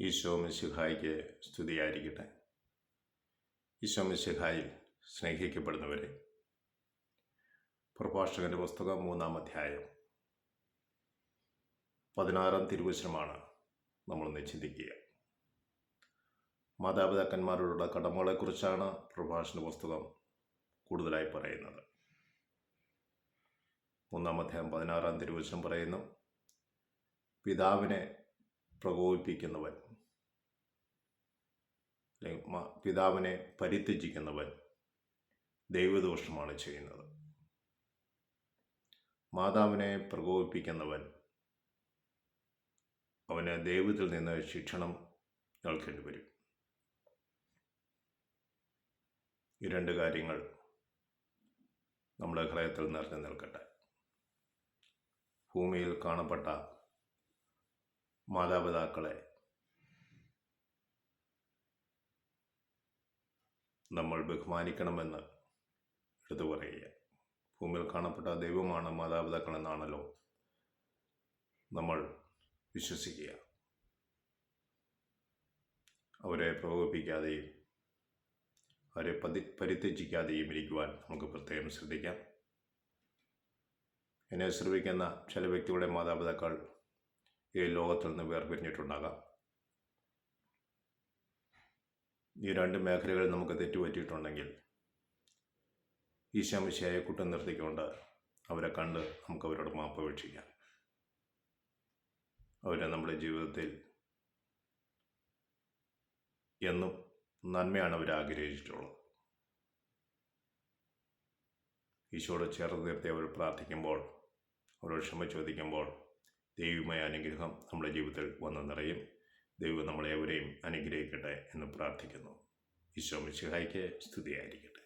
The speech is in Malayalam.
ഈശോ മിശിഹായ്ക്ക് സ്തുതിയായിരിക്കട്ടെ. ഈശോ മിശിഹായിൽ സ്നേഹിക്കപ്പെടുന്നവരെ, പ്രഭാഷകന്റെ പുസ്തകം 3-ാം അധ്യായം 16-ാം തിരുവചനമാണ് നമ്മളിന്ന് ചിന്തിക്കുക. മാതാപിതാക്കന്മാരോടുള്ള കടമകളെക്കുറിച്ചാണ് പ്രഭാഷണ പുസ്തകം കൂടുതലായി പറയുന്നത്. 3-ാം അധ്യായം 16-ാം തിരുവചനം പറയുന്നു, പിതാവിനെ പ്രകോപിപ്പിക്കുന്നവൻ അല്ലെങ്കിൽ പിതാവിനെ പരിത്യജിക്കുന്നവൻ ദൈവദോഷമാണ് ചെയ്യുന്നത്. മാതാവിനെ പ്രകോപിപ്പിക്കുന്നവൻ അവന് ദൈവത്തിൽ നിന്ന് ശിക്ഷണം കേൾക്കേണ്ടി വരും. ഈ രണ്ട് കാര്യങ്ങൾ നമ്മുടെ ഹൃദയത്തിൽ നിറഞ്ഞു നിൽക്കട്ടെ. ഭൂമിയിൽ കാണപ്പെട്ട മാതാപിതാക്കളെ നമ്മൾ ബഹുമാനിക്കണമെന്ന് എടുത്തു പറയുക. ഭൂമിയിൽ കാണപ്പെട്ട ദൈവമാണ് മാതാപിതാക്കൾ എന്നാണല്ലോ നമ്മൾ വിശ്വസിക്കുക. അവരെ പ്രകോപിപ്പിക്കാതെയും അവരെ പരിത്യജിക്കാതെയും ഇരിക്കുവാൻ നമുക്ക് പ്രത്യേകം ശ്രദ്ധിക്കാം. എന്നെ ശ്രമിക്കുന്ന ചില വ്യക്തികളുടെ മാതാപിതാക്കൾ ഈ ലോകത്തിൽ നിന്ന് വേർപിരിഞ്ഞിട്ടുണ്ടാകാം. ഈ രണ്ട് മേഖലകളിൽ നമുക്ക് തെറ്റുപറ്റിയിട്ടുണ്ടെങ്കിൽ ഈശോ മിശിഹായെ കൂട്ടം നിർത്തിക്കൊണ്ട് അവരെ കണ്ട് നമുക്ക് അവരോട് മാപ്പപേക്ഷിക്കാം. അവരെ നമ്മുടെ ജീവിതത്തിൽ എന്നും നന്മയാണ് അവർ ആഗ്രഹിച്ചിട്ടുള്ളത്. ഈശോയോട് ചേർത്ത് നിർത്തി അവർ പ്രാർത്ഥിക്കുമ്പോൾ, അവരോട് ക്ഷമ ചോദിക്കുമ്പോൾ ദൈവമായ അനുഗ്രഹം നമ്മുടെ ജീവിതത്തിൽ വന്നു നിറയും. ദൈവം നമ്മളെ എവരെയും അനുഗ്രഹിക്കട്ടെ എന്ന് പ്രാർത്ഥിക്കുന്നു. ഈശോ മിശിഹായ്ക്ക് സ്തുതിയായിരിക്കട്ടെ.